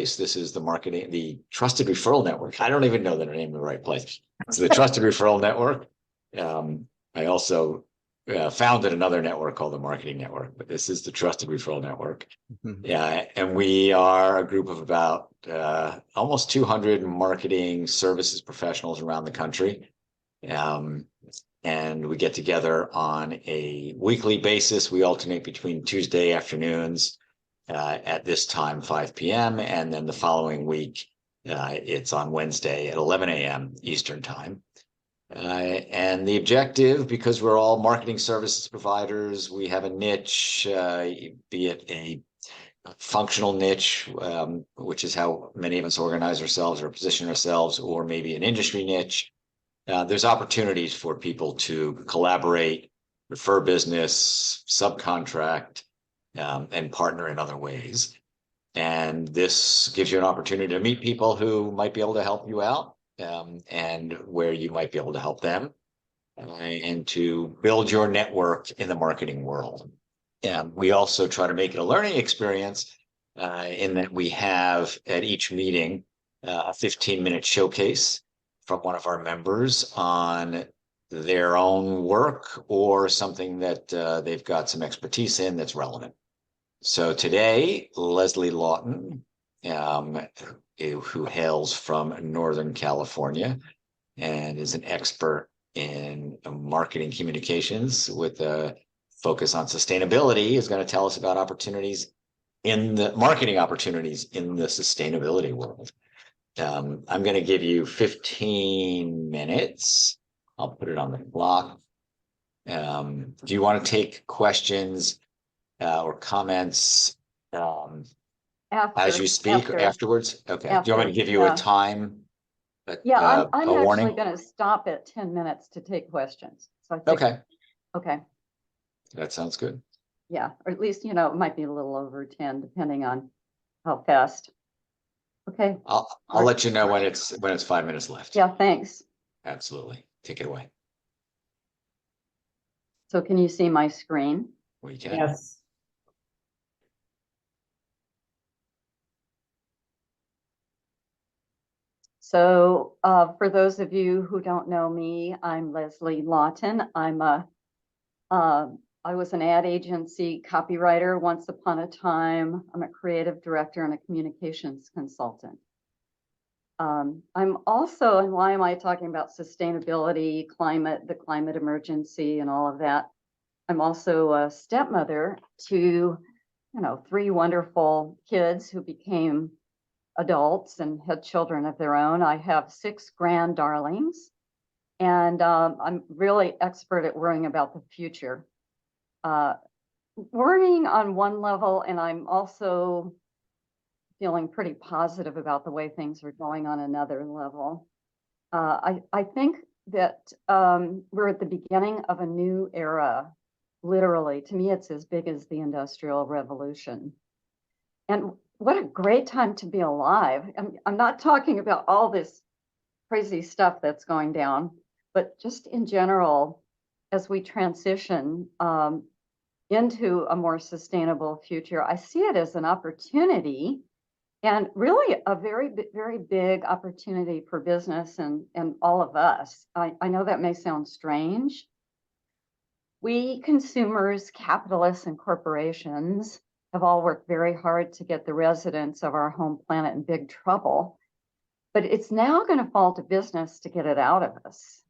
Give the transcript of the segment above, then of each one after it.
showcase. This is the Trusted Referral Network. I don't even know that I named the right place. It's the Trusted Referral Network. I also founded another network called the Marketing Network, but this is the Trusted Referral Network. Yeah, and we are a group of about almost 200 marketing services professionals around the country. And we get together on a weekly basis. We alternate between Tuesday afternoons at this time, 5 p.m. And then the following week, it's on Wednesday at 11 a.m. Eastern time. And the objective, because we're all marketing services providers, we have a niche, be it a functional niche, which is how many of us organize ourselves or position ourselves, or maybe an industry niche. There's opportunities for people to collaborate, refer business, subcontract, and partner in other ways. And this gives you an opportunity to meet people who might be able to help you out, and where you might be able to help them, and to build your network in the marketing world. And we also try to make it a learning experience in that we have at each meeting a 15-minute showcase from one of our members on their own work or something that they've got some expertise in that's relevant. So today, Leslie Lawton, who hails from Northern California and is an expert in marketing communications with a focus on sustainability, is going to tell us about opportunities in the marketing opportunities in the sustainability world. I'm going to give you 15 minutes. I'll put it on the clock. Do you want to take questions or comments as you speak afterwards? Okay. Do you want me to give you a time? I'm actually going to stop at 10 minutes to take questions. So I think, okay. That sounds good. Yeah, or at least, it might be a little over 10, depending on how fast. Okay. I'll let you know when it's 5 minutes left. Yeah, thanks. Absolutely. Take it away. So can you see my screen? We can. Yes. So for those of you who don't know me, I'm Leslie Lawton. I was an ad agency copywriter once upon a time. I'm a creative director and a communications consultant. I'm also, and why am I talking about sustainability, the climate emergency and all of that? I'm also a stepmother to, 3 wonderful kids who became adults and had children of their own. I have 6 grand darlings, and I'm really expert at worrying about the future. Worrying on one level, and I'm also feeling pretty positive about the way things are going on another level. I think that we're at the beginning of a new era. Literally, to me, it's as big as the Industrial Revolution. And what a great time to be alive. I'm not talking about all this crazy stuff that's going down, but just in general, as we transition into a more sustainable future, I see it as an opportunity, and really a very, very big opportunity for business and all of us. I know that may sound strange. We consumers, capitalists, and corporations have all worked very hard to get the residents of our home planet in big trouble, but it's now going to fall to business to get it out of us.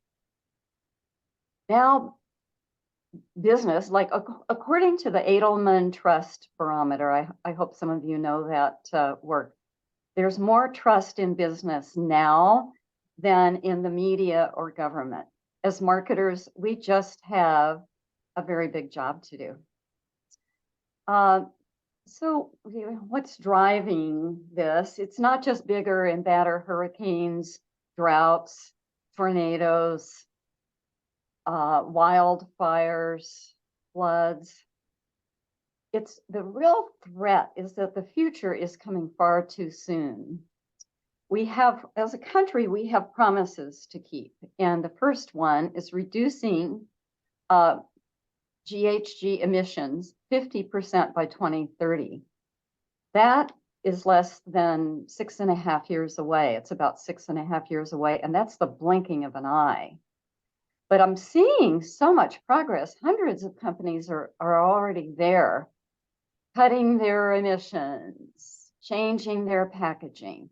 Now, business, like according to the Edelman Trust Barometer, I hope some of you know that work, there's more trust in business now than in the media or government. As marketers, we just have a very big job to do. So what's driving this? It's not just bigger and badder hurricanes, droughts, tornadoes, wildfires, floods. It's the real threat is that the future is coming far too soon. We have, as a country, we have promises to keep. And the first one is reducing GHG emissions 50% by 2030. That is less than 6.5 years away. It's about 6.5 years away, and that's the blinking of an eye. But I'm seeing so much progress. Hundreds of companies are already there, cutting their emissions, changing their packaging,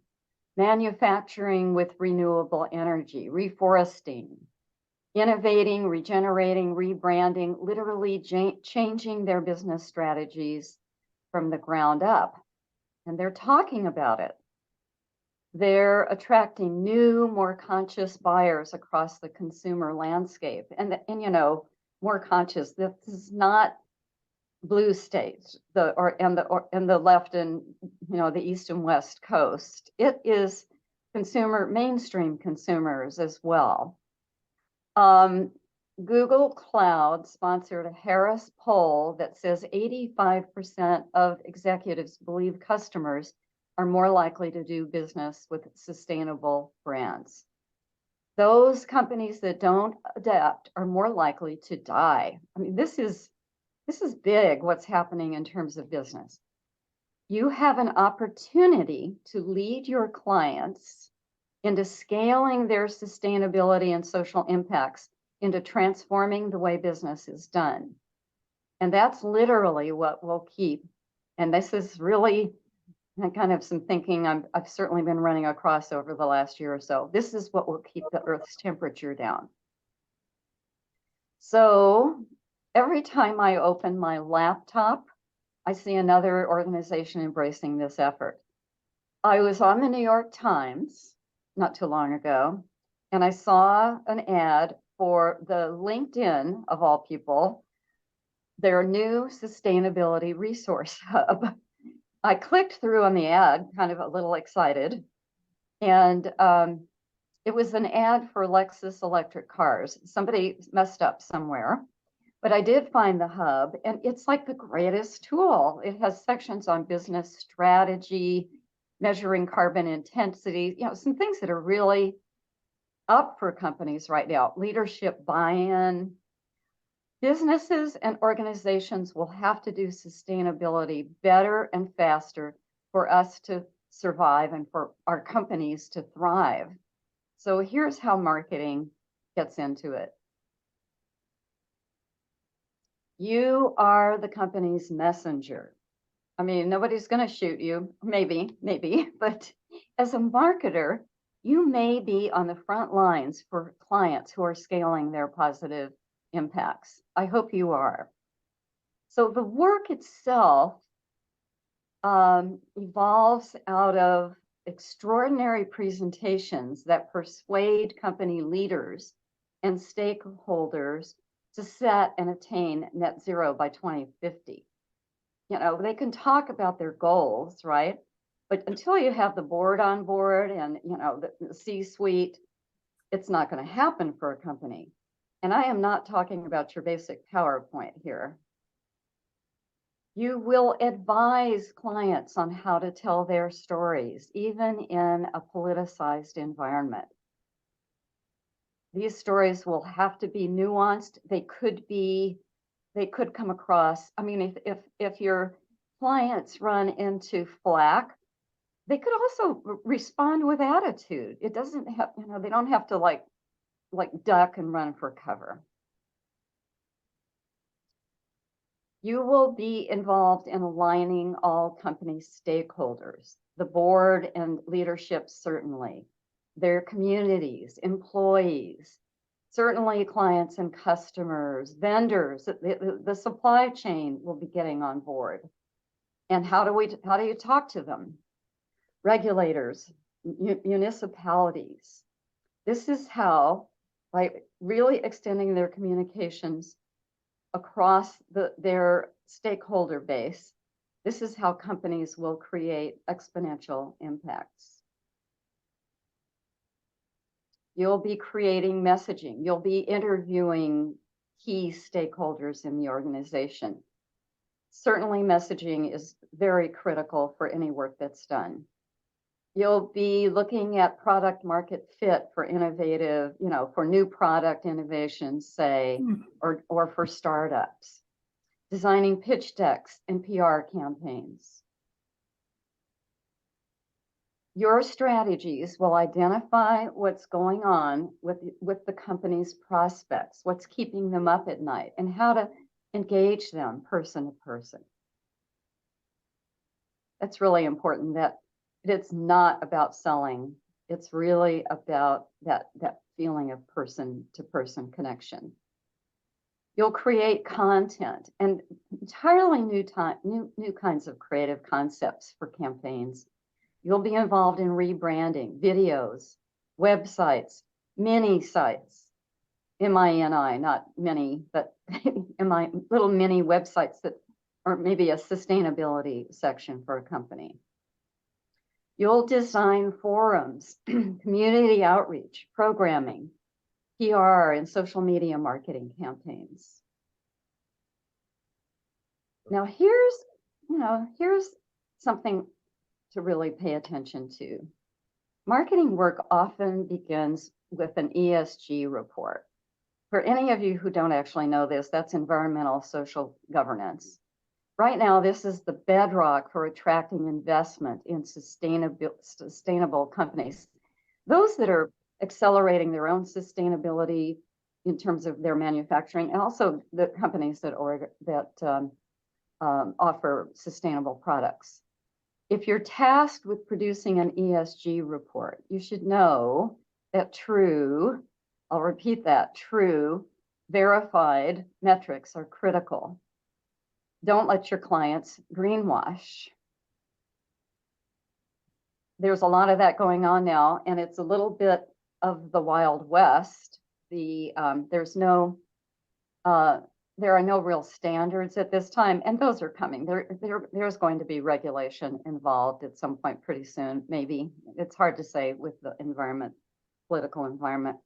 manufacturing with renewable energy, reforesting, innovating, regenerating, rebranding, literally changing their business strategies from the ground up. And they're talking about it. They're attracting new, more conscious buyers across the consumer landscape. And you know, more conscious, this is not blue states, and the left and, you know, the east and west coast. It is mainstream consumers as well. Google Cloud sponsored a Harris poll that says 85% of executives believe customers are more likely to do business with sustainable brands. Those companies that don't adapt are more likely to die. I mean, this is big, what's happening in terms of business. You have an opportunity to lead your clients into scaling their sustainability and social impacts into transforming the way business is done. And that's literally what will keep, and this is really kind of some thinking I've certainly been running across over the last year or so. This is what will keep the Earth's temperature down. So every time I open my laptop, I see another organization embracing this effort. I was on the New York Times not too long ago, and I saw an ad for the LinkedIn, of all people, their new sustainability resource hub. I clicked through on the ad, kind of a little excited, and it was an ad for Lexus electric cars. Somebody messed up somewhere, but I did find the hub, and it's like the greatest tool. It has sections on business strategy, measuring carbon intensity, you know, some things that are really up for companies right now. Leadership buy-in. Businesses and organizations will have to do sustainability better and faster for us to survive and for our companies to thrive. So here's how marketing gets into it. You are the company's messenger. I mean, nobody's going to shoot you, maybe, but as a marketer, you may be on the front lines for clients who are scaling their positive impacts. I hope you are. So the work itself evolves out of extraordinary presentations that persuade company leaders and stakeholders to set and attain net zero by 2050. You know, they can talk about their goals, right? But until you have the board on board and, you know, the C-suite, it's not going to happen for a company. And I am not talking about your basic PowerPoint here. You will advise clients on how to tell their stories, even in a politicized environment. These stories will have to be nuanced. They could come across, I mean, if your clients run into flack, they could also respond with attitude. It doesn't have, you know, they don't have to like duck and run for cover. You will be involved in aligning all company stakeholders, the board and leadership certainly, their communities, employees, certainly clients and customers, vendors, the supply chain will be getting on board. And how do you talk to them? Regulators, municipalities. This is how, by really extending their communications across their stakeholder base, this is how companies will create exponential impacts. You'll be creating messaging. You'll be interviewing key stakeholders in the organization. Certainly messaging is very critical for any work that's done. You'll be looking at product market fit for innovative, you know, for new product innovations, say, or for startups. Designing pitch decks and PR campaigns. Your strategies will identify what's going on with the company's prospects, what's keeping them up at night, and how to engage them person to person. That's really important, that it's not about selling. It's really about that feeling of person to person connection. You'll create content and entirely new kinds of creative concepts for campaigns. You'll be involved in rebranding, videos, websites, mini sites, M-I-N-I, not many, but little mini websites that, or maybe a sustainability section for a company. You'll design forums, community outreach, programming, PR, and social media marketing campaigns. Now here's something to really pay attention to. Marketing work often begins with an ESG report. For any of you who don't actually know this, that's environmental social governance. Right now, this is the bedrock for attracting investment in sustainable companies. Those that are accelerating their own sustainability in terms of their manufacturing, and also the companies that offer sustainable products. If you're tasked with producing an ESG report, you should know that I'll repeat that, true, verified metrics are critical. Don't let your clients greenwash. There's a lot of that going on now, and it's a little bit of the Wild West. There are no real standards at this time, and those are coming. There's going to be regulation involved at some point pretty soon, maybe. It's hard to say with the political environment.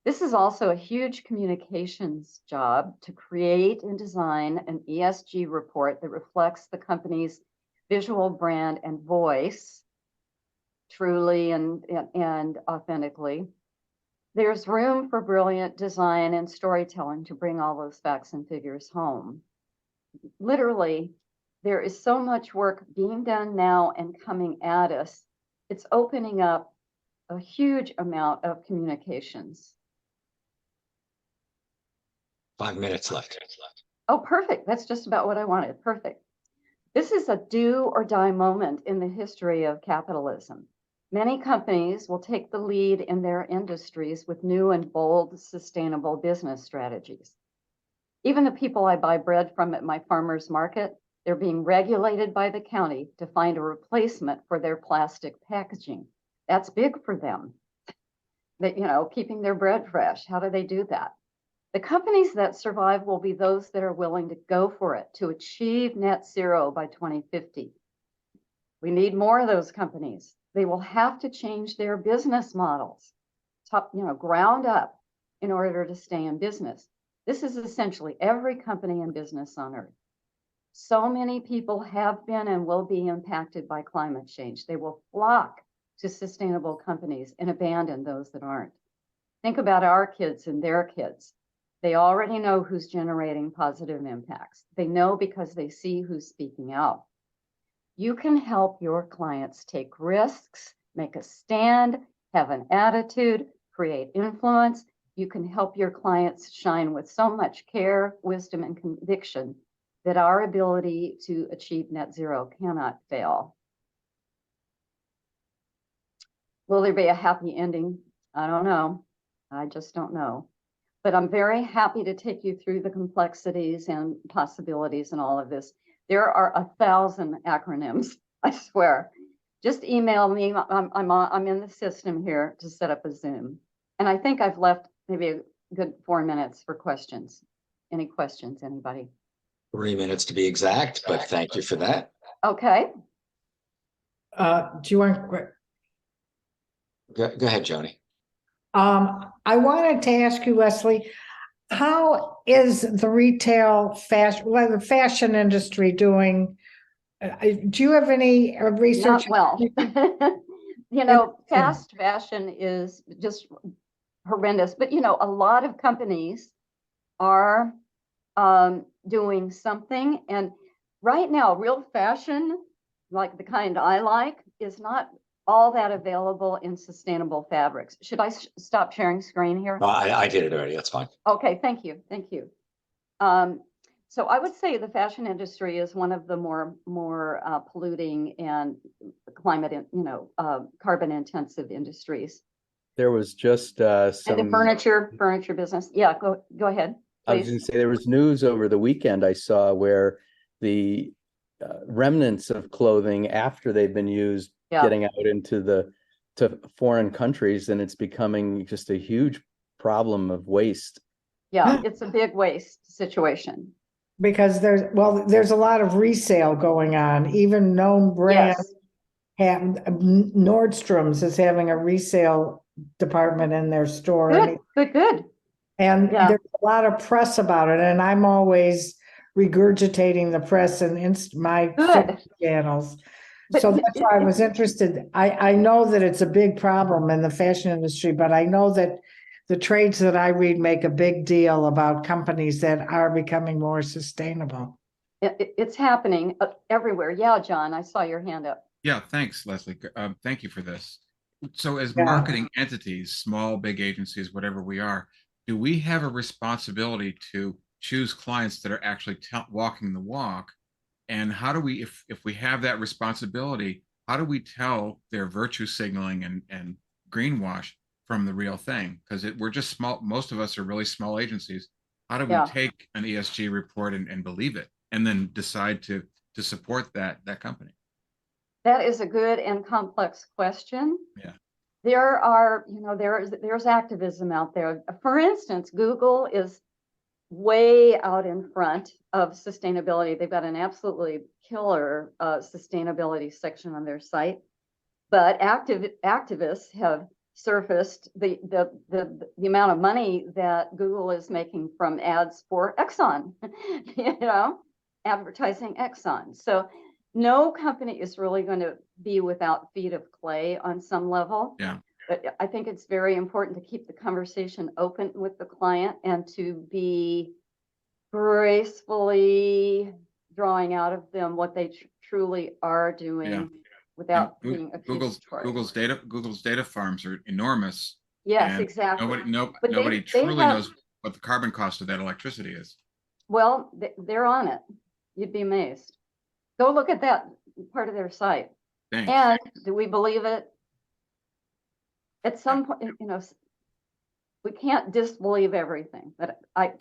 This is also a huge communications job to create and design an ESG report that reflects the company's visual brand and voice truly and authentically. There's room for brilliant design and storytelling to bring all those facts and figures home. Literally, there is so much work being done now and coming at us. It's opening up a huge amount of communications. 5 minutes left. Oh, perfect. That's just about what I wanted. Perfect. This is a do or die moment in the history of capitalism. Many companies will take the lead in their industries with new and bold, sustainable business strategies. Even the people I buy bread from at my farmer's market, they're being regulated by the county to find a replacement for their plastic packaging. That's big for them. Keeping their bread fresh. How do they do that? The companies that survive will be those that are willing to go for it to achieve net zero by 2050. We need more of those companies. They will have to change their business models, ground up, in order to stay in business. This is essentially every company and business on earth. So many people have been and will be impacted by climate change. They will flock to sustainable companies and abandon those that aren't. Think about our kids and their kids. They already know who's generating positive impacts. They know because they see who's speaking out. You can help your clients take risks, make a stand, have an attitude, create influence. You can help your clients shine with so much care, wisdom, and conviction that our ability to achieve net zero cannot fail. Will there be a happy ending? I don't know. I just don't know. But I'm very happy to take you through the complexities and possibilities and all of this. There are 1,000 acronyms, I swear. Just email me. I'm in the system here to set up a Zoom. And I think I've left maybe a good 4 minutes for questions. Any questions, anybody? 3 minutes to be exact, but thank you for that. Okay. Do you want? Go ahead, Joni. I wanted to ask you, Leslie, how is the retail the fashion industry doing? Do you have any research? Not well. Fast fashion is just horrendous. But, a lot of companies are doing something. And right now, real fashion, like the kind I like, is not all that available in sustainable fabrics. Should I stop sharing screen here? I did it already. That's fine. Okay, thank you. So I would say the fashion industry is one of the more polluting and carbon intensive industries. There was just And some the furniture business. Yeah, go ahead, I was please. going to say there was news over the weekend I saw where the remnants of clothing after they've been used getting out into to foreign countries, and it's becoming just a huge problem of waste. Yeah, it's a big waste situation. Because there's a lot of resale going on, even known brands. Yes. Nordstrom's is having a resale department in their store. Good. And there's a lot of press about it, and I'm always regurgitating the press and my channels. So that's why I was interested. I know that it's a big problem in the fashion industry, but I know that the trades that I read make a big deal about companies that are becoming more sustainable. It's happening everywhere. Yeah, John, I saw your hand up. Yeah, thanks, Leslie. Thank you for this. So as marketing entities, small, big agencies, whatever we are, do we have a responsibility to choose clients that are actually walking the walk? And how do we, if we have that responsibility, how do we tell their virtue signaling and greenwash from the real thing? Because we're just small. Most of us are really small agencies. How do we take an ESG report and believe it, and then decide to support that company? That is a good and complex question. Yeah. There are, there's activism out there. For instance, Google is way out in front of sustainability. They've got an absolutely killer sustainability section on their site. But activists have surfaced the amount of money that Google is making from ads for Exxon, advertising Exxon. So no company is really going to be without feet of clay on some level. Yeah. But I think it's very important to keep the conversation open with the client and to be gracefully drawing out of them what they truly are doing without being accusatory. Google's data farms are enormous. Yes, exactly. Nobody truly knows what the carbon cost of that electricity is. Well, they're on it. You'd be amazed. Go look at that part of their site. Thanks. And do we believe it? At some point, we can't disbelieve everything. But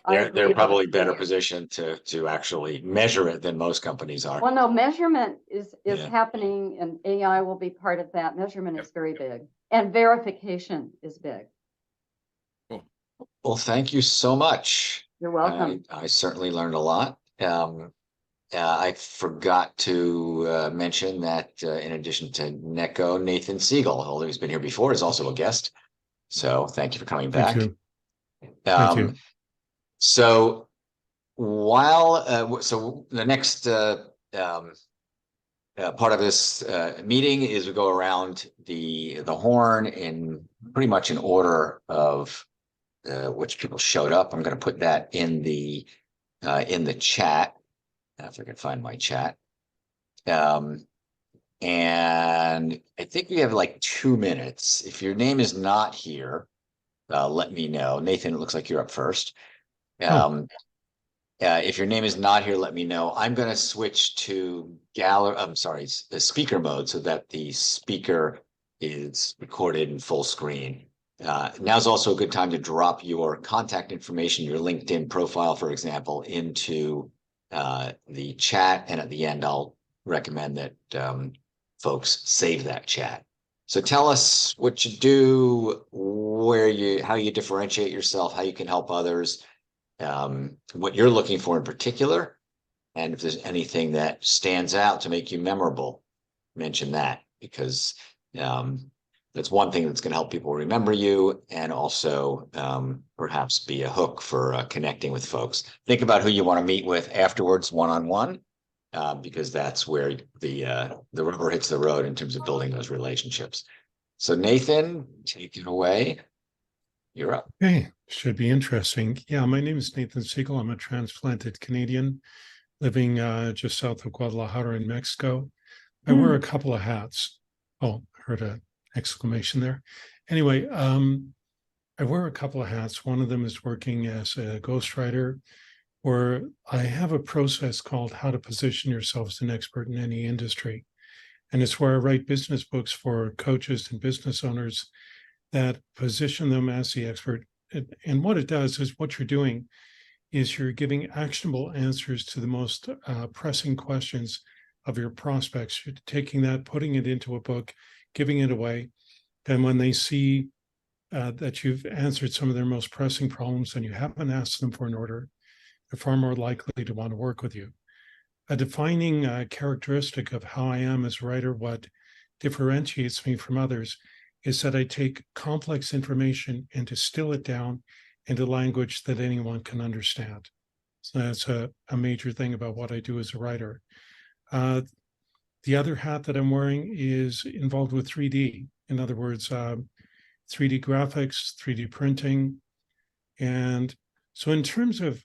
they're probably better positioned to actually measure it than most companies are. Well, no, measurement is happening, and AI will be part of that. Measurement is very big, and verification is big. Cool. Well, thank you so much. You're welcome. I certainly learned a lot. I forgot to mention that in addition to Neco, Nathan Segal, although he's been here before, is also a guest. So thank you for coming back. Thank you. Thank you. So while so the next part of this meeting is we go around the horn in pretty much in order of which people showed up. I'm going to put that in the chat. If I can find my chat. And I think we have like 2 minutes. If your name is not here, let me know. Nathan, it looks like you're up first. If your name is not here, let me know. I'm going to switch to the speaker mode so that the speaker is recorded in full screen. Now's also a good time to drop your contact information, your LinkedIn profile, for example, into the chat, and at the end I'll recommend that folks save that chat. So tell us what you do, how you differentiate yourself, how you can help others, what you're looking for in particular, and if there's anything that stands out to make you memorable, mention that, because that's one thing that's going to help people remember you, and also perhaps be a hook for connecting with folks. Think about who you want to meet with afterwards, one-on-one, because that's where the rubber hits the road in terms of building those relationships. So Nathan, take it away. You're up. Okay, should be interesting. Yeah, my name is Nathan Segal. I'm a transplanted Canadian living just south of Guadalajara in Mexico. I wear a couple of hats. Oh, heard an exclamation there. Anyway, I wear a couple of hats. One of them is working as a ghostwriter, where I have a process called How to Position Yourself as an Expert in Any Industry. And it's where I write business books for coaches and business owners that position them as the expert. And what it does is what you're doing is you're giving actionable answers to the most pressing questions of your prospects. You're taking that, putting it into a book, giving it away. And when they see that you've answered some of their most pressing problems and you haven't asked them for an order, they're far more likely to want to work with you. A defining characteristic of how I am as a writer, what differentiates me from others, is that I take complex information and distill it down into language that anyone can understand. So that's a major thing about what I do as a writer. The other hat that I'm wearing is involved with 3D. In other words, 3D graphics, 3D printing. And so in terms of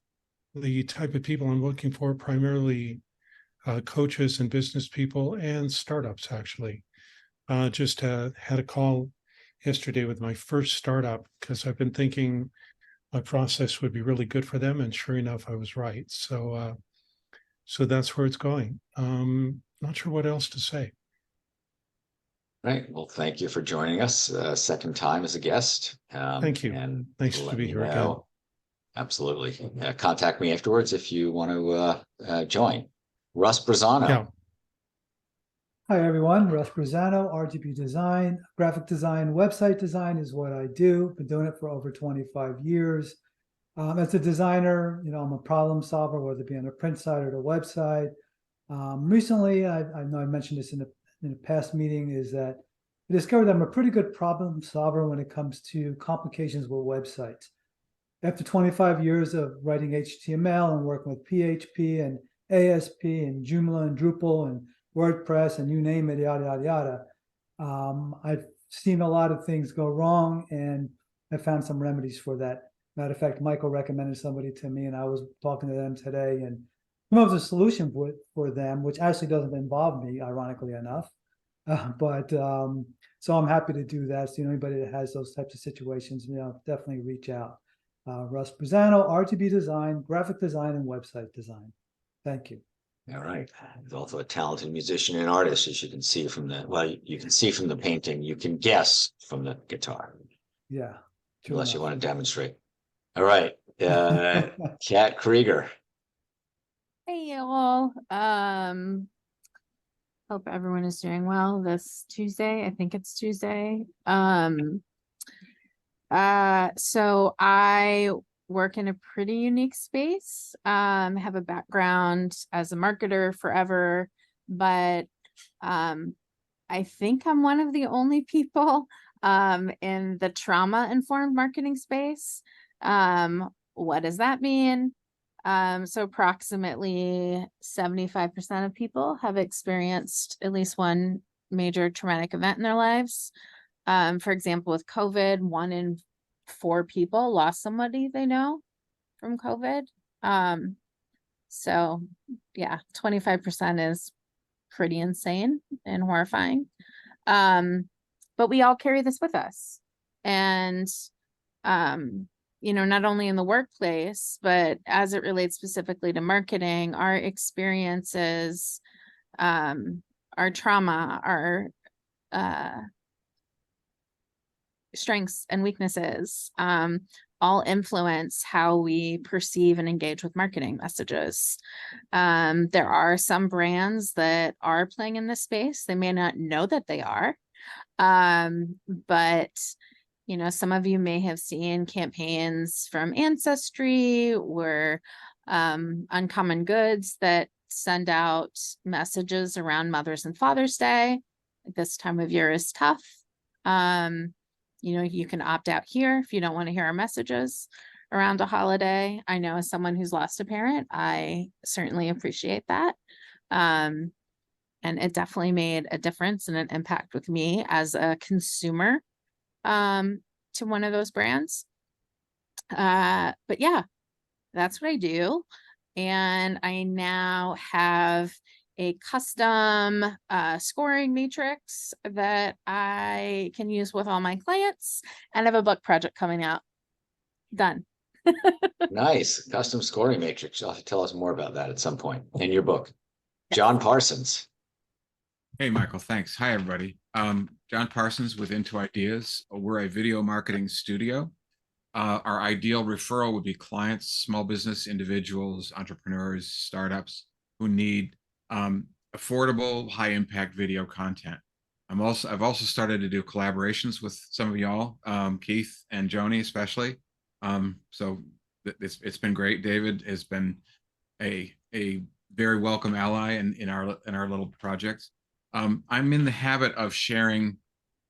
the type of people I'm looking for, primarily coaches and business people and startups, actually. Just had a call yesterday with my first startup because I've been thinking my process would be really good for them. And sure enough, I was right. So that's where it's going. Not sure what else to say. Right. Well, thank you for joining us second time as a guest. Thank you. And Nice to let be me here again. know. Absolutely. Contact me afterwards if you want to join. Russ Bruzzano. Yeah. Hi, everyone. Russ Bruzzano, RGB design, graphic design, website design is what I do. Been doing it for over 25 years. As a designer, I'm a problem solver, whether it be on the print side or the website. Recently, I know I mentioned this in a past meeting, is that I discovered I'm a pretty good problem solver when it comes to complications with websites. After 25 years of writing HTML and working with PHP and ASP and Joomla and Drupal and WordPress and you name it, yada, yada, yada. I've seen a lot of things go wrong and I found some remedies for that. Matter of fact, Michael recommended somebody to me and I was talking to them today and came up with a solution for them, which actually doesn't involve me, ironically enough. So I'm happy to do that. So anybody that has those types of situations, definitely reach out. Russ Bruzzano, RGB design, graphic design, and website design. Thank you. All right. He's also a talented musician and artist, as you can see from you can see from the painting. You can guess from the guitar. Yeah. Unless you want to demonstrate. All right. Kat Krieger. Hey all. Hope everyone is doing well this Tuesday. I think it's Tuesday. So I work in a pretty unique space. Have a background as a marketer forever, but I think I'm one of the only people in the trauma-informed marketing space. What does that mean? So approximately 75% of people have experienced at least one major traumatic event in their lives. For example, with COVID, 1 in 4 people lost somebody they know from COVID. So yeah, 25% is pretty insane and horrifying. But we all carry this with us. And, not only in the workplace, but as it relates specifically to marketing, our experiences, our trauma, our strengths and weaknesses, all influence how we perceive and engage with marketing messages. There are some brands that are playing in this space. They may not know that they are, but some of you may have seen campaigns from Ancestry or Uncommon Goods that send out messages around Mother's and Father's Day. This time of year is tough. You can opt out here if you don't want to hear our messages around a holiday. I know as someone who's lost a parent, I certainly appreciate that. And it definitely made a difference and an impact with me as a consumer to one of those brands. But yeah, that's what I do. And I now have a custom scoring matrix that I can use with all my clients, and I have a book project coming out. Done. Nice. Custom scoring matrix. You'll have to tell us more about that at some point in your book. John Parsons. Hey, Michael, thanks. Hi, everybody. John Parsons with Into Ideas. We're a video marketing studio. Our ideal referral would be clients, small business individuals, entrepreneurs, startups who need affordable, high impact video content. I've also started to do collaborations with some of y'all, Keith and Joni especially. So it's been great. David has been a very welcome ally in our little projects. I'm in the habit of sharing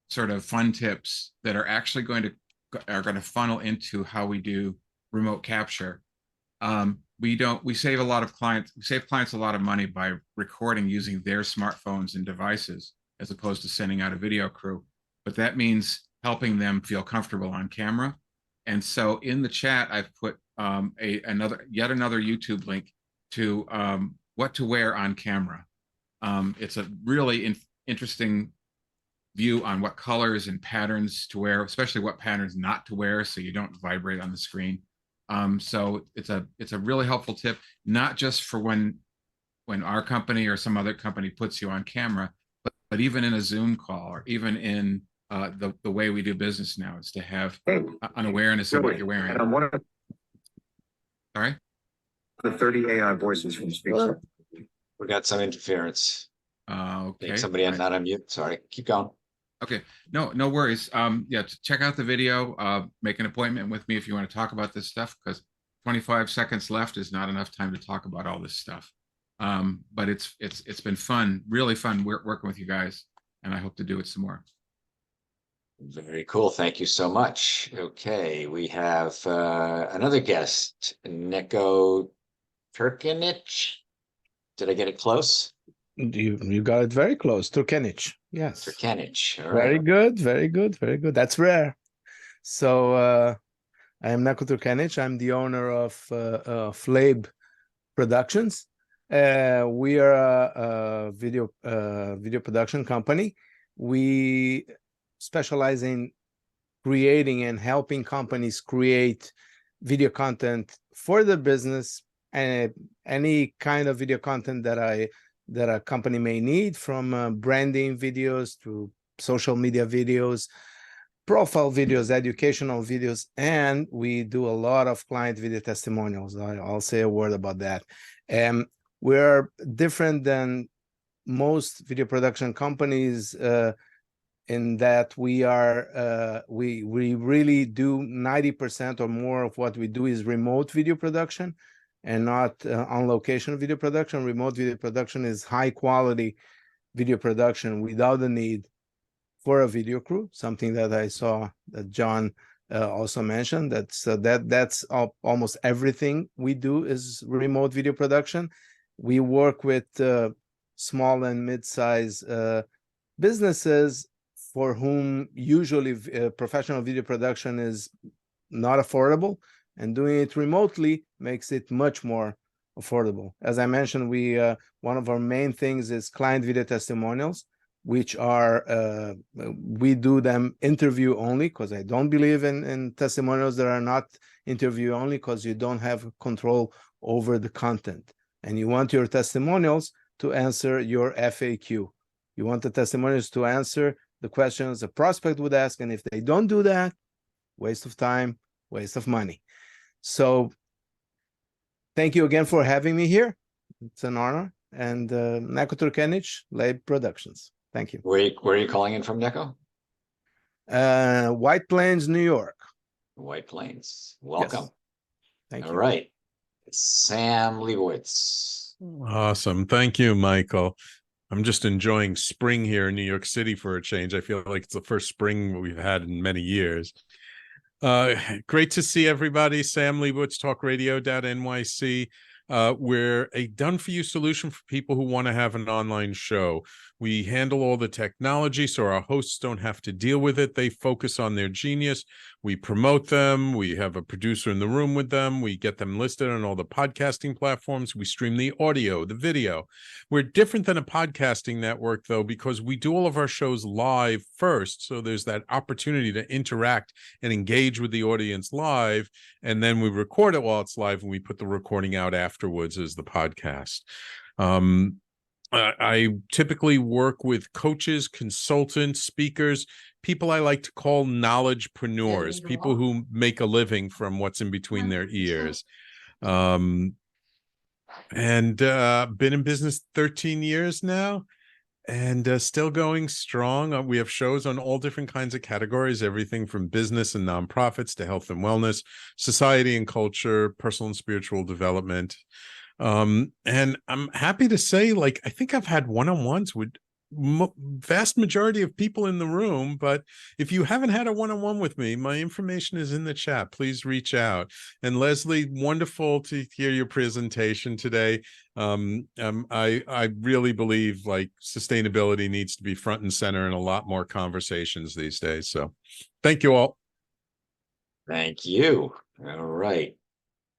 sort of fun tips that are actually going to funnel into how we do remote capture. We save clients a lot of money by recording using their smartphones and devices as opposed to sending out a video crew. But that means helping them feel comfortable on camera. And so in the chat, I've put yet another YouTube link to what to wear on camera. It's a really interesting view on what colors and patterns to wear, especially what patterns not to wear, so you don't vibrate on the screen. So it's a really helpful tip, not just for when our company or some other company puts you on camera, but even in a Zoom call or even in the way we do business now, is to have an awareness of what you're wearing. And one of Sorry? the 30 AI voices from Speaker. We got some interference. Okay. Somebody not unmute. Sorry. Keep going. Okay, no worries. Yeah, check out the video. Make an appointment with me if you want to talk about this stuff, because 25 seconds left is not enough time to talk about all this stuff. But it's been fun, really fun working with you guys, and I hope to do it some more. Very cool. Thank you so much. Okay, we have another guest, Neco Turkienicz. Did I get it close? You got it very close. Turkienicz, yes. Turkienicz. All Very right. good, very good, very good. That's rare. So I am Neco Turkienicz. I'm the owner of Flab Productions. We are a video production company. We specialize in creating and helping companies create video content for their business, and any kind of video content that a company may need, from branding videos to social media videos, profile videos, educational videos, and we do a lot of client video testimonials. I'll say a word about that. We're different than most video production companies in that we really do 90% or more of what we do is remote video production, and not on location video production. Remote video production is high quality video production without the need for a video crew, something that I saw that John also mentioned. That's almost everything we do is remote video production. We work with small and mid-size businesses for whom usually professional video production is not affordable, and doing it remotely makes it much more affordable. As I mentioned, one of our main things is client video testimonials, which are we do them interview only, because I don't believe in testimonials that are not interview only, because you don't have control over the content, and you want your testimonials to answer your FAQ. You want the testimonials to answer the questions a prospect would ask, and if they don't do that, waste of time, waste of money. So thank you again for having me here. It's an honor. And Neco Turkienicz, Flab Productions. Thank you. Where are you calling in from, Neco? White Plains, New York. White Plains. Welcome. Yes. Thank All you. right. Sam Liebowitz. Awesome. Thank you, Michael. I'm just enjoying spring here in New York City for a change. I feel like it's the first spring we've had in many years. Great to see everybody. Sam Liebowitz, talkradio.nyc. We're a done-for-you solution for people who want to have an online show. We handle all the technology so our hosts don't have to deal with it. They focus on their genius. We promote them. We have a producer in the room with them. We get them listed on all the podcasting platforms. We stream the audio, the video. We're different than a podcasting network, though, because we do all of our shows live first. So there's that opportunity to interact and engage with the audience live. And then we record it while it's live, and we put the recording out afterwards as the podcast. I typically work with coaches, consultants, speakers, people I like to call knowledgepreneurs, people who make a living from what's in between their ears. And been in business 13 years now, and still going strong. We have shows on all different kinds of categories, everything from business and nonprofits to health and wellness, society and culture, personal and spiritual development. And I'm happy to say, like, I think I've had one-on-ones with vast majority of people in the room, but if you haven't had a one-on-one with me, my information is in the chat. Please reach out. And Leslie, wonderful to hear your presentation today. I really believe like sustainability needs to be front and center in a lot more conversations these days. So thank you all. Thank you. All right.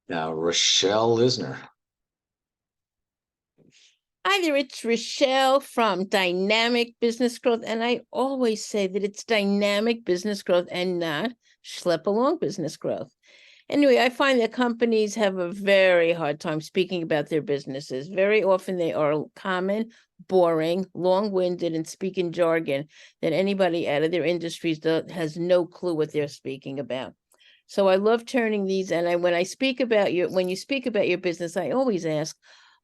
Now, Rochelle Lisner. Hi there, it's Rochelle from Dynamic Business Growth, and I always say that it's dynamic business growth and not schlep along business growth. Anyway, I find that companies have a very hard time speaking about their businesses. Very often they are common, boring, long-winded, and speak in jargon that anybody out of their industries has no clue what they're speaking about. So I love turning these, and when you speak about your business, I always ask,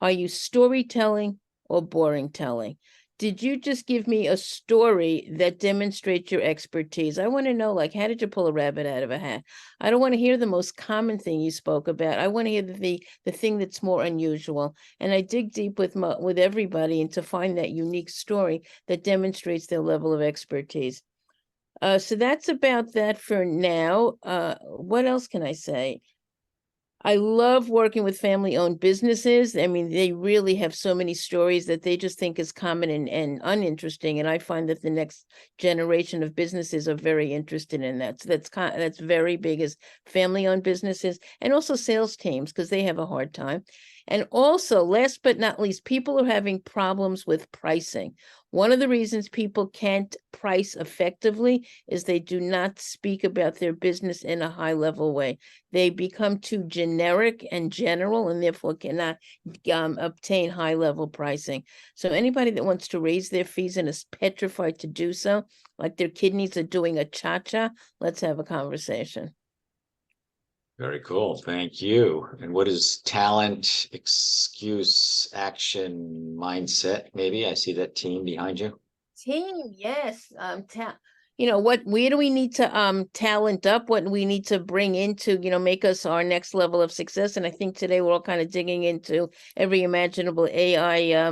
are you storytelling or boring telling? Did you just give me a story that demonstrates your expertise? I want to know, like, how did you pull a rabbit out of a hat? I don't want to hear the most common thing you spoke about. I want to hear the thing that's more unusual. And I dig deep with everybody and to find that unique story that demonstrates their level of expertise. So that's about that for now. What else can I say? I love working with family-owned businesses. I mean, they really have so many stories that they just think is common and uninteresting. And I find that the next generation of businesses are very interested in that. So that's very big, as family-owned businesses and also sales teams, because they have a hard time. And also, last but not least, people are having problems with pricing. One of the reasons people can't price effectively is they do not speak about their business in a high-level way. They become too generic and general and therefore cannot obtain high-level pricing. So anybody that wants to raise their fees and is petrified to do so, like their kidneys are doing a cha-cha, let's have a conversation. Very cool. Thank you. And what is talent, excuse, action, mindset? Maybe I see that team behind you. Team, yes. Where do we need to talent up? What we need to bring into, make us our next level of success? And I think today we're all kind of digging into every imaginable AI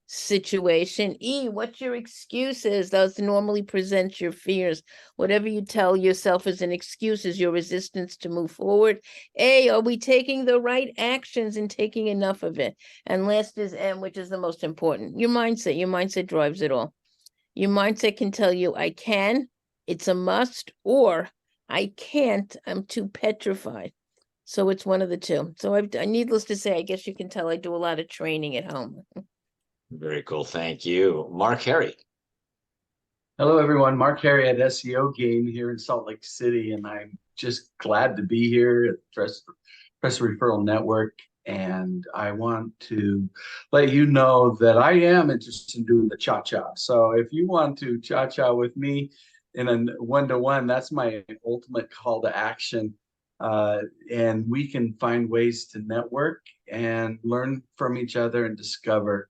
situation. What's your excuses? Those normally present your fears. Whatever you tell yourself as an excuse is your resistance to move forward. Are we taking the right actions and taking enough of it? And last is M, which is the most important. Your mindset. Your mindset drives it all. Your mindset can tell you, I can, it's a must, or I can't, I'm too petrified. So it's one of the two. So needless to say, I guess you can tell I do a lot of training at home. Very cool. Thank you. Mark Herre. Hello, everyone. Mark Herre at SEO Game here in Salt Lake City, and I'm just glad to be here at Press Referral Network. And I want to let you know that I am interested in doing the cha-cha. So if you want to cha-cha with me in a one-to-one, that's my ultimate call to action. And we can find ways to network and learn from each other and discover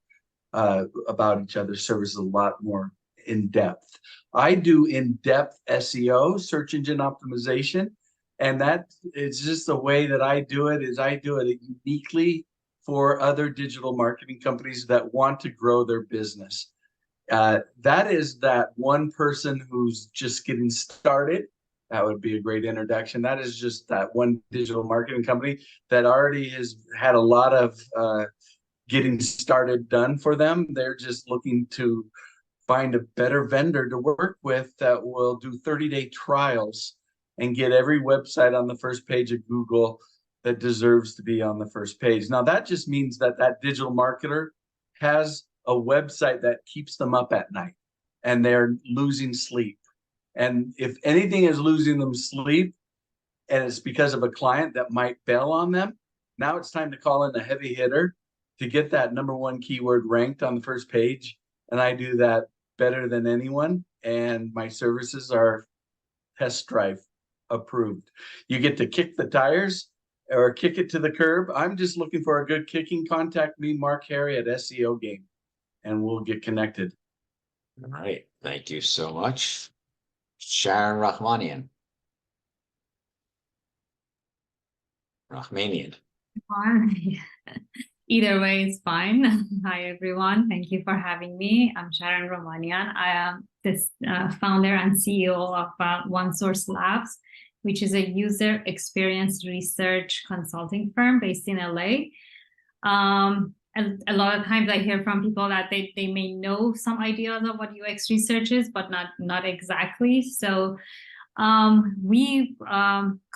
about each other's services a lot more in depth. I do in-depth SEO, search engine optimization, and that is just the way that I do it. Is I do it uniquely for other digital marketing companies that want to grow their business. That is that one person who's just getting started. That would be a great introduction. That is just that one digital marketing company that already has had a lot of getting started done for them. They're just looking to find a better vendor to work with that will do 30-day trials and get every website on the first page of Google that deserves to be on the first page. Now, that just means that that digital marketer has a website that keeps them up at night and they're losing sleep. And if anything is losing them sleep, and it's because of a client that might bail on them, now it's time to call in a heavy hitter to get that #1 keyword ranked on the first page. And I do that better than anyone. And my services are test drive approved. You get to kick the tires or kick it to the curb. I'm just looking for a good kicking. Contact me, Mark Herre at SEO Game, and we'll get connected. All right. Thank you so much. Sharon Rahmanian. Rahmanian. Either way is fine. Hi, everyone. Thank you for having me. I'm Sharon Rahmanian. I am the founder and CEO of OneSource Labs, which is a user experience research consulting firm based in LA. A lot of times I hear from people that they may know some ideas of what UX research is, but not exactly. So we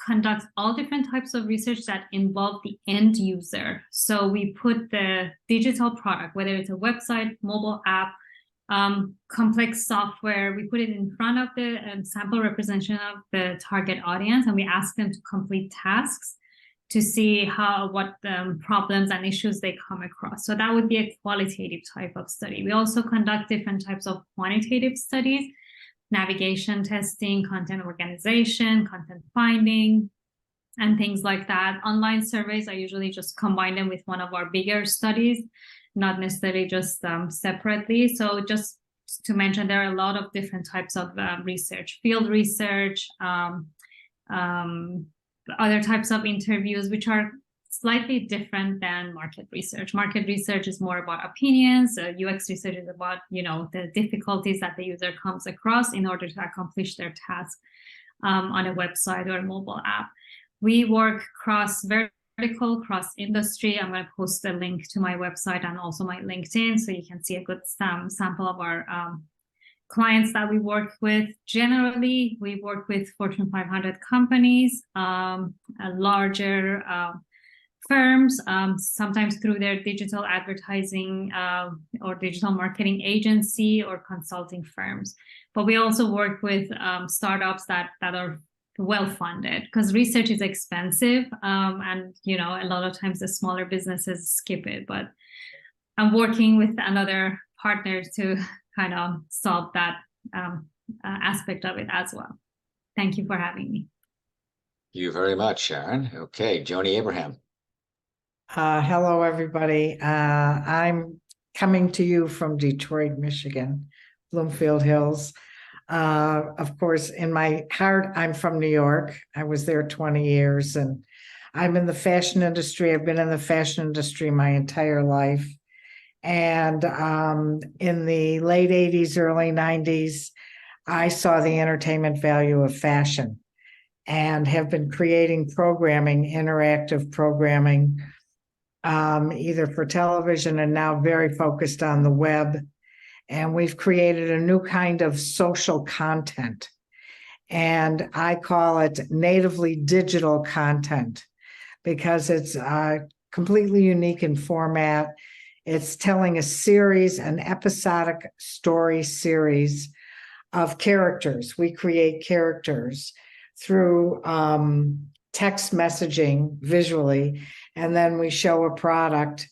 conduct all different types of research that involve the end user. So we put the digital product, whether it's a website, mobile app, complex software, we put it in front of the sample representation of the target audience, and we ask them to complete tasks to see what problems and issues they come across. So that would be a qualitative type of study. We also conduct different types of quantitative studies: navigation testing, content organization, content finding, and things like that. Online surveys, I usually just combine them with one of our bigger studies, not necessarily just separately. So just to mention, there are a lot of different types of research, field research, other types of interviews, which are slightly different than market research. Market research is more about opinions. UX research is about, the difficulties that the user comes across in order to accomplish their task on a website or a mobile app. We work cross-vertical, cross-industry. I'm going to post a link to my website and also my LinkedIn so you can see a good sample of our clients that we work with. Generally, we work with Fortune 500 companies, larger firms, sometimes through their digital advertising or digital marketing agency or consulting firms. But we also work with startups that are well-funded, because research is expensive, and a lot of times the smaller businesses skip it. But I'm working with another partner to kind of solve that aspect of it as well. Thank you for having me. Thank you very much, Sharon. Okay, Joni Abraham. Hello, everybody. I'm coming to you from Detroit, Michigan, Bloomfield Hills. Of course, in my heart, I'm from New York. I was there 20 years, and I'm in the fashion industry. I've been in the fashion industry my entire life. And in the late 80s, early 90s, I saw the entertainment value of fashion and have been creating programming, interactive programming, either for television and now very focused on the web. And we've created a new kind of social content. And I call it natively digital content because it's completely unique in format. It's telling a series, an episodic story series of characters. We create characters through text messaging visually, and then we show a product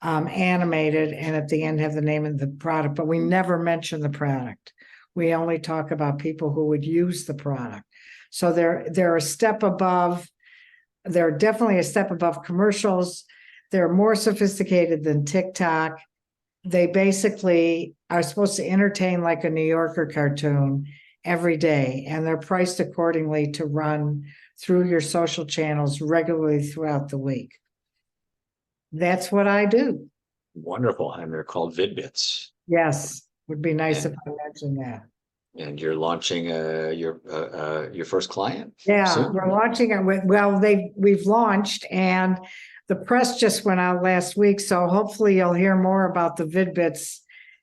animated, and at the end have the name of the product, but we never mention the product. We only talk about people who would use the product. So they're a step above, they're definitely a step above commercials. They're more sophisticated than TikTok. They basically are supposed to entertain like a New Yorker cartoon every day, and they're priced accordingly to run through your social channels regularly throughout the week. That's what I do. Wonderful. And they're called VidBits. Yes, would be nice if I mentioned that. And you're launching your first client? Yeah, soon? We're launching it. Well, we've launched, and the press just went out last week, so hopefully you'll hear more about the VidBits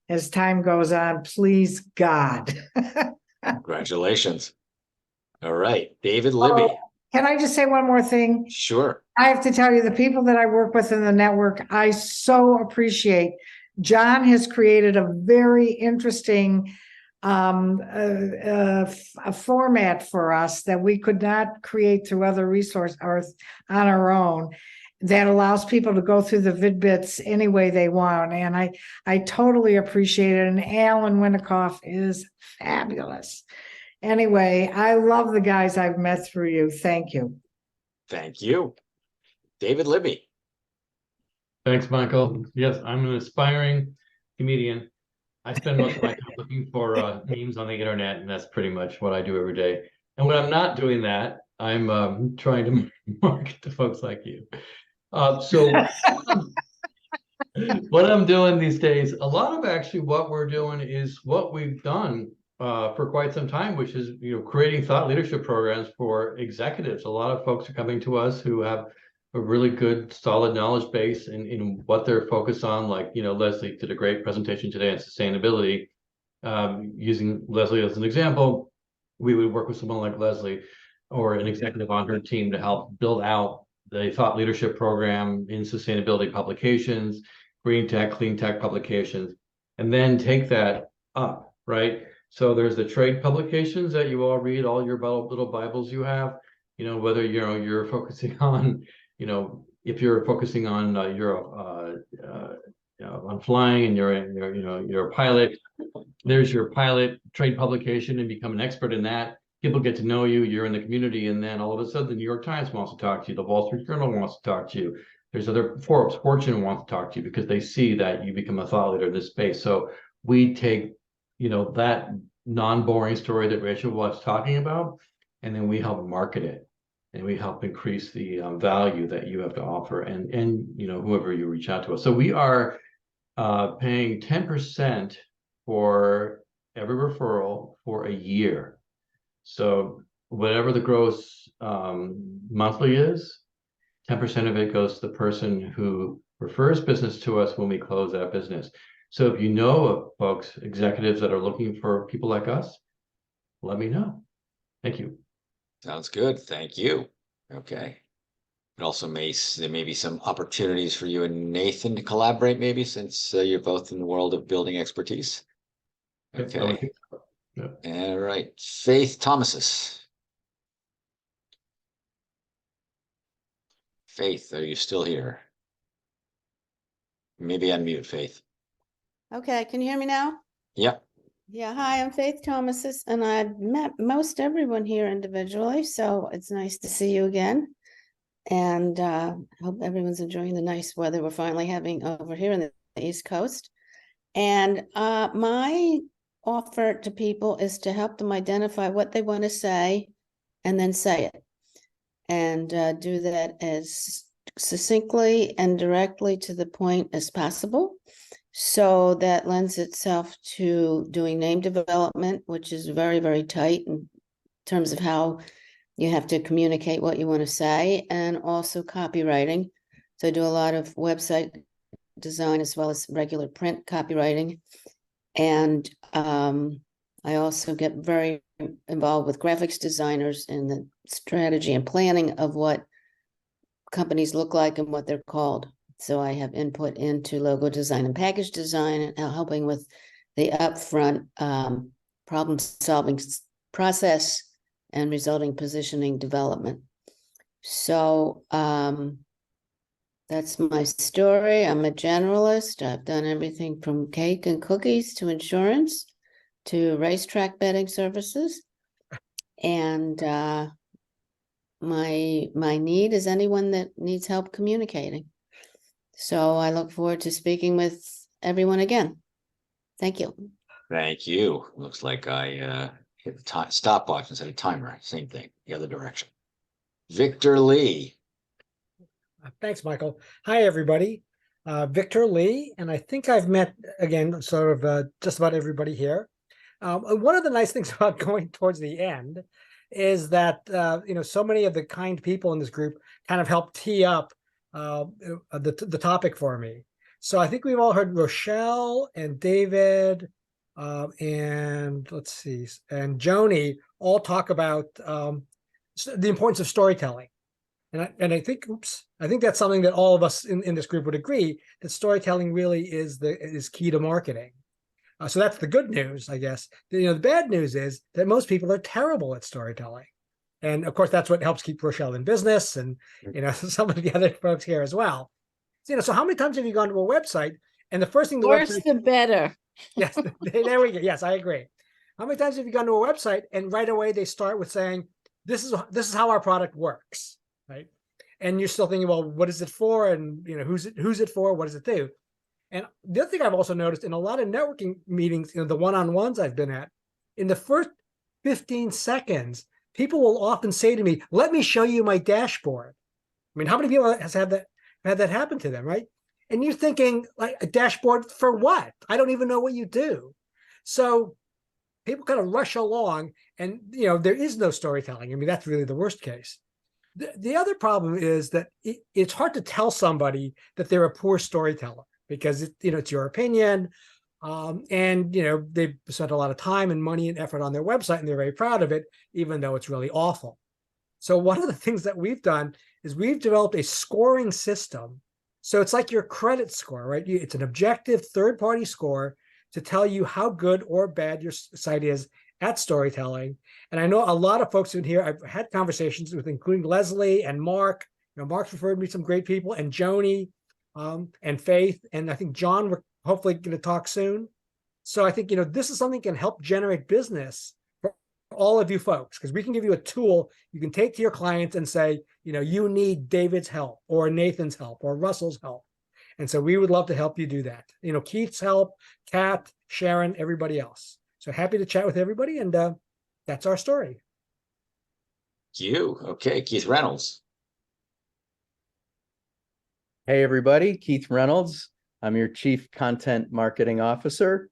as time goes on, please God. Congratulations. All right, David Libby. Oh, can I just say one more thing? Sure. I have to tell you, the people that I work with in the network, I so appreciate. John has created a very interesting a format for us that we could not create through other resources or on our own, that allows people to go through the vidbits any way they want. And I totally appreciate it. And Alan Winikoff is fabulous. Anyway, I love the guys I've met through you. Thank you. Thank you. David Libby. Thanks, Michael. Yes, I'm an aspiring comedian. I spend most of my time looking for memes on the internet, and that's pretty much what I do every day. And when I'm not doing that, I'm trying to market to folks like you. So what I'm doing these days, a lot of actually what we're doing is what we've done for quite some time, which is, creating thought leadership programs for executives. A lot of folks are coming to us who have a really good, solid knowledge base in what they're focused on. Like, Leslie did a great presentation today on sustainability. Using Leslie as an example, we would work with someone like Leslie or an executive on her team to help build out the thought leadership program in sustainability publications, green tech, clean tech publications, and then take that up, right? So there's the trade publications that you all read, all your little Bibles you have, whether you're focusing on, if you're focusing on on flying and you're a pilot, there's your pilot trade publication and become an expert in that. People get to know you, you're in the community, and then all of a sudden the New York Times wants to talk to you, the Wall Street Journal wants to talk to you. There's other Forbes, Fortune wants to talk to you because they see that you become a thought leader in this space. So we take, that non-boring story that Rachel was talking about, and then we help market it, and we help increase the value that you have to offer, and whoever you reach out to us. So we are paying 10% for every referral for a year. So whatever the gross monthly is, 10% of it goes to the person who refers business to us when we close that business. So if you know of folks, executives that are looking for people like us, let me know. Thank you. Sounds good. Thank you. Okay. It also there may be some opportunities for you and Nathan to collaborate, maybe, since you're both in the world of building expertise. Okay. Yeah. All right. Faith Tomases. Faith, are you still here? Maybe unmute, Faith. Okay, can you hear me now? Yep. Yeah, hi, I'm Faith Tomases, and I've met most everyone here individually, so it's nice to see you again. And I hope everyone's enjoying the nice weather we're finally having over here in the East Coast. And my offer to people is to help them identify what they want to say and then say it. And do that as succinctly and directly to the point as possible. So that lends itself to doing name development, which is very, very tight in terms of how you have to communicate what you want to say, and also copywriting. So I do a lot of website design as well as regular print copywriting. And I also get very involved with graphics designers in the strategy and planning of what companies look like and what they're called. So I have input into logo design and package design, and helping with the upfront problem solving process and resulting positioning development. So that's my story. I'm a generalist. I've done everything from cake and cookies to insurance to racetrack betting services. And my need is anyone that needs help communicating. So I look forward to speaking with everyone again. Thank you. Thank you. Looks like I hit the stopwatch instead of timer. Same thing, the other direction. Victor Lee. Thanks, Michael. Hi, everybody. Victor Lee, and I think I've met, again, sort of just about everybody here. One of the nice things about going towards the end is that, so many of the kind people in this group kind of help tee up the topic for me. So I think we've all heard Rochelle and David and let's see, and Joni all talk about the importance of storytelling. And I think, I think that's something that all of us in this group would agree that storytelling really is key to marketing. So that's the good news, I guess. The bad news is that most people are terrible at storytelling. And of course, that's what helps keep Rochelle in business and, some of the other folks here as well. So how many times have you gone to a website and the first thing the Worse website... the better. Yes, there we go. Yes, I agree. How many times have you gone to a website and right away they start with saying, this is how our product works, right? And you're still thinking, well, what is it for? And who's it for? What does it do? And the other thing I've also noticed in a lot of networking meetings, the one-on-ones I've been at, in the first 15 seconds, people will often say to me, let me show you my dashboard. I mean, how many people has had that happen to them, right? And you're thinking, like, a dashboard for what? I don't even know what you do. So people kind of rush along and, there is no storytelling. I mean, that's really the worst case. The other problem is that it's hard to tell somebody that they're a poor storyteller because, it's your opinion. And, they've spent a lot of time and money and effort on their website and they're very proud of it, even though it's really awful. So one of the things that we've done is we've developed a scoring system. So it's like your credit score, right? It's an objective third-party score to tell you how good or bad your site is at storytelling. And I know a lot of folks in here, I've had conversations with, including Leslie and Mark. Mark's referred me some great people, and Joni and Faith. And I think John, we're hopefully going to talk soon. So I think, this is something that can help generate business for all of you folks, because we can give you a tool you can take to your clients and say, you need David's help or Nathan's help or Russell's help. And so we would love to help you do that. Keith's help, Kat, Sharon, everybody else. So happy to chat with everybody. And that's our story. Thank you. Okay, Keith Reynolds. Hey, everybody. Keith Reynolds. I'm your Chief Content Marketing Officer.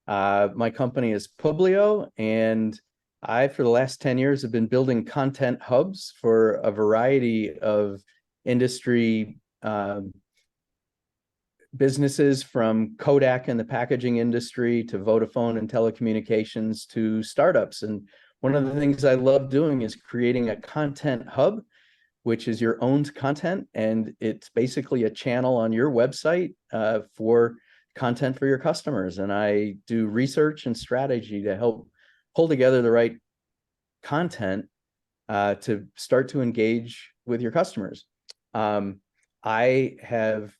My company is Publio, and I, for the last 10 years, have been building content hubs for a variety of industry businesses, from Kodak in the packaging industry to Vodafone and telecommunications to startups. And one of the things I love doing is creating a content hub, which is your owned content. And it's basically a channel on your website for content for your customers. And I do research and strategy to help pull together the right content to start to engage with your customers. I have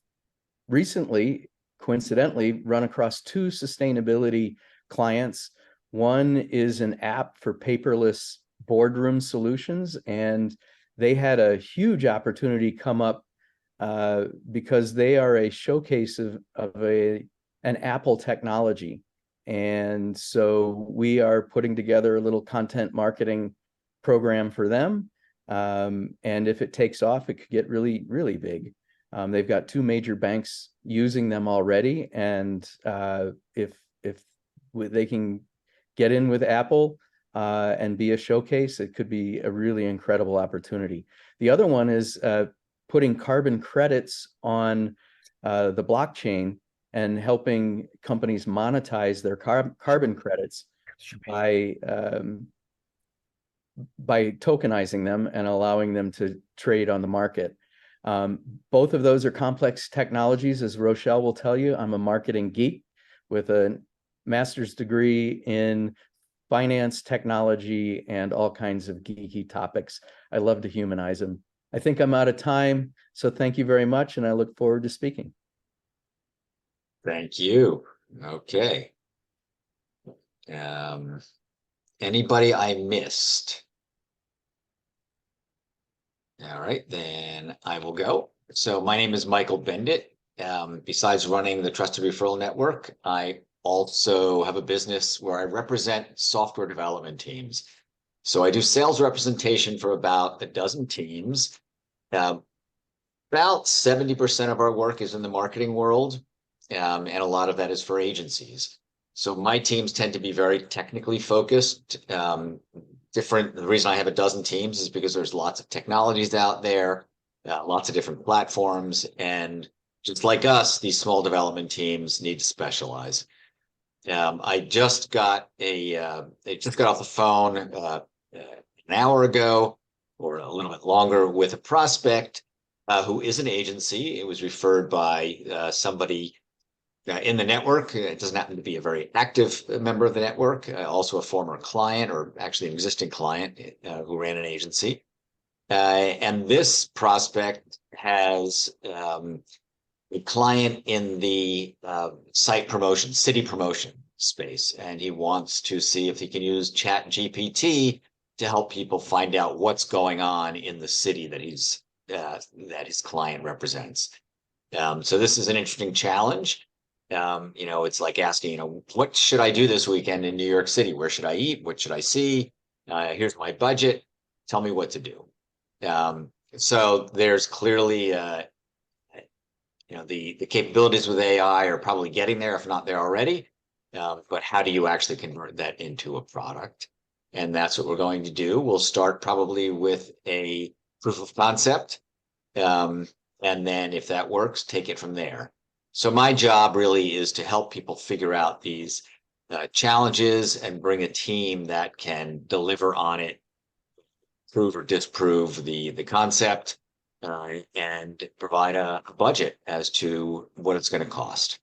recently, coincidentally, run across two sustainability clients. One is an app for paperless boardroom solutions, and they had a huge opportunity come up because they are a showcase of an Apple technology. And so we are putting together a little content marketing program for them. And if it takes off, it could get really, really big. They've got two major banks using them already. And if they can get in with Apple and be a showcase, it could be a really incredible opportunity. The other one is putting carbon credits on the blockchain and helping companies monetize their carbon credits by tokenizing them and allowing them to trade on the market. Both of those are complex technologies, as Rochelle will tell you. I'm a marketing geek with a master's degree in finance, technology, and all kinds of geeky topics. I love to humanize them. I think I'm out of time, so thank you very much, and I look forward to speaking. Thank you. Okay. Anybody I missed? All right, then I will go. So my name is Michael Bendit. Besides running the Trusted Referral Network, I also have a business where I represent software development teams. So I do sales representation for about a dozen teams. About 70% of our work is in the marketing world, and a lot of that is for agencies. So my teams tend to be very technically focused. The reason I have a dozen teams is because there's lots of technologies out there, lots of different platforms, and just like us, these small development teams need to specialize. I just got off the phone an hour ago or a little bit longer with a prospect who is an agency. It was referred by somebody in the network. It doesn't happen to be a very active member of the network, also a former client or actually an existing client who ran an agency. And this prospect has a client in the site promotion, city promotion space, and he wants to see if he can use Chat GPT to help people find out what's going on in the city that his client represents. So this is an interesting challenge. It's like asking, what should I do this weekend in New York City? Where should I eat? What should I see? Here's my budget. Tell me what to do. So there's clearly, the capabilities with AI are probably getting there, if not there already. But how do you actually convert that into a product? And that's what we're going to do. We'll start probably with a proof of concept. And then if that works, take it from there. So my job really is to help people figure out these challenges and bring a team that can deliver on it, prove or disprove the concept, and provide a budget as to what it's going to cost.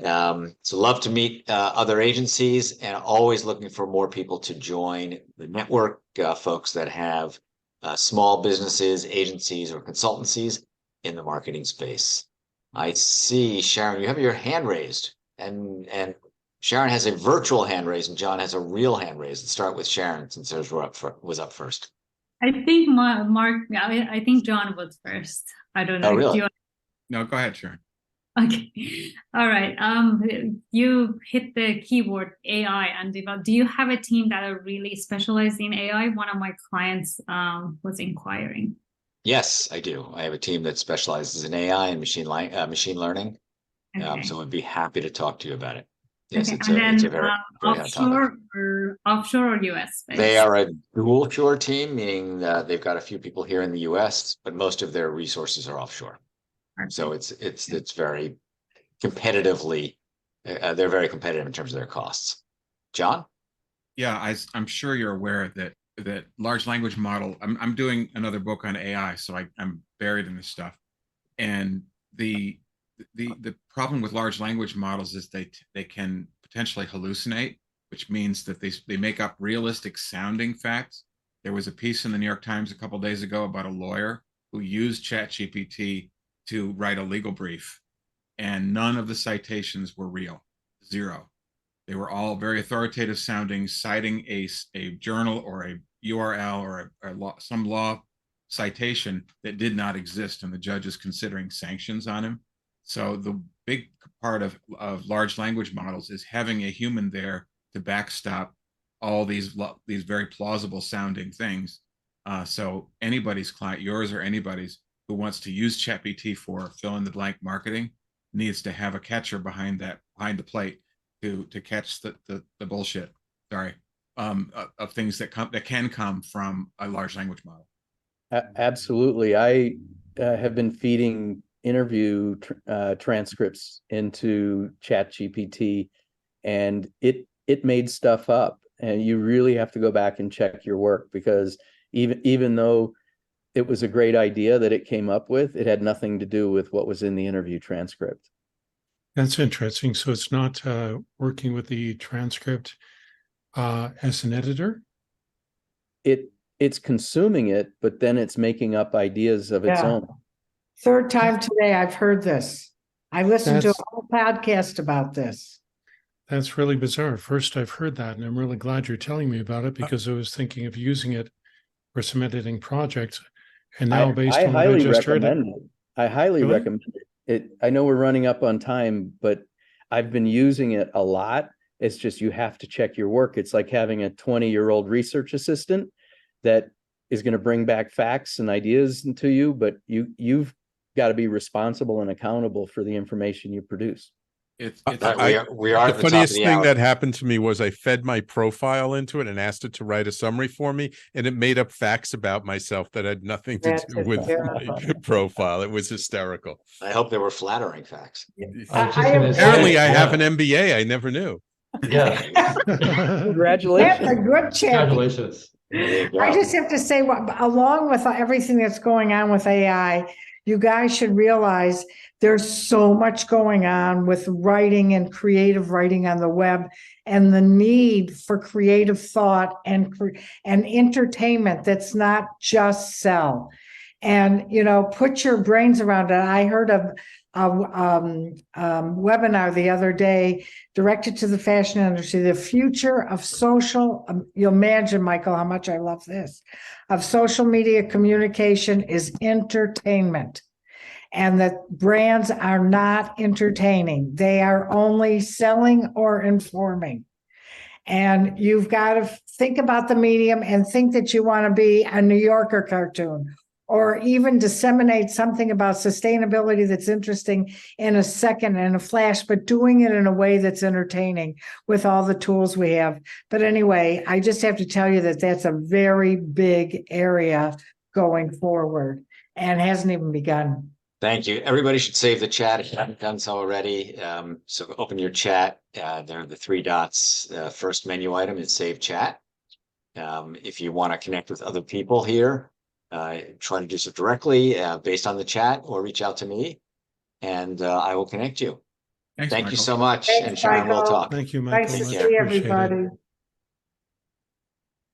So love to meet other agencies, and always looking for more people to join the network, folks that have small businesses, agencies, or consultancies in the marketing space. I see, Sharon, you have your hand raised, and Sharon has a virtual hand raised, and John has a real hand raised. Let's start with Sharon, since hers was up first. I think Mark, I think John was first. I don't know. Oh, really? No, go ahead, Sharon. Okay. All right. You hit the keyword AI and develop. Do you have a team that are really specialized in AI? One of my clients was inquiring. Yes, I do. I have a team that specializes in AI and machine learning. Okay. So I'd be happy to talk to you about it. Yes, Okay. it's And a very hot topic. Offshore or US based? They are a dual shore team, meaning they've got a few people here in the US, but most of their resources are offshore. Okay. So it's very competitively, they're very competitive in terms of their costs. John? Yeah, I'm sure you're aware that large language model, I'm doing another book on AI, so I'm buried in this stuff. And the problem with large language models is they can potentially hallucinate, which means that they make up realistic sounding facts. There was a piece in the New York Times a couple of days ago about a lawyer who used ChatGPT to write a legal brief, and none of the citations were real, zero. They were all very authoritative sounding, citing a journal or a URL or some law citation that did not exist, and the judge is considering sanctions on him. So the big part of large language models is having a human there to backstop all these very plausible sounding things. So anybody's client, yours or anybody's, who wants to use ChatGPT for fill in the blank marketing needs to have a catcher behind the plate to catch the bullshit. Sorry, of things that can come from a large language model. Absolutely, I have been feeding interview transcripts into ChatGPT, and it made stuff up, and you really have to go back and check your work, because even though it was a great idea that it came up with, it had nothing to do with what was in the interview transcript. That's interesting. So it's not working with the transcript as an editor? It's consuming it, but then it's making up ideas of its own. Third time today I've heard this. I listened to a whole podcast about this. That's really bizarre. First, I've heard that, and I'm really glad you're telling me about it, because I was thinking of using it for some editing projects. And now, based on what I just heard, I highly recommend it. I know we're running up on time, but I've been using it a lot. It's just, you have to check your work. It's like having a 20-year-old research assistant that is going to bring back facts and ideas to you, but you've got to be responsible and accountable for the information you produce. It's we are the at the top of funniest the thing hour. that happened to me was I fed my profile into it and asked it to write a summary for me, and it made up facts about myself that had nothing to That's do with my hysterical. profile. It was hysterical. I hope they were flattering facts. I was just gonna say, Apparently, I have yeah. an MBA. I never knew. Yeah. Congratulations. That's a good chat. Congratulations. There you go. I just have to say, along with everything that's going on with AI, you guys should realize there's so much going on with writing and creative writing on the web, and the need for creative thought and entertainment that's not just sell. And, put your brains around it. I heard of a webinar the other day directed to the fashion industry, the future of social, you'll imagine, Michael, how much I love this, of social media communication is entertainment. And that brands are not entertaining. They are only selling or informing. And you've got to think about the medium and think that you want to be a New Yorker cartoon, or even disseminate something about sustainability that's interesting in a second, in a flash, but doing it in a way that's entertaining with all the tools we have. But anyway, I just have to tell you that that's a very big area going forward and hasn't even begun. Thank you. Everybody should save the chat if you haven't done so already. So open your chat. There are the three dots. First menu item is save chat. If you want to connect with other people here, try to do so directly based on the chat, or reach out to me and I will connect you. Thanks, Thank you Michael. so much. Thanks, And Sharon, we'll Michael. talk. Thank you, Michael. Nice to Much see appreciated. everybody.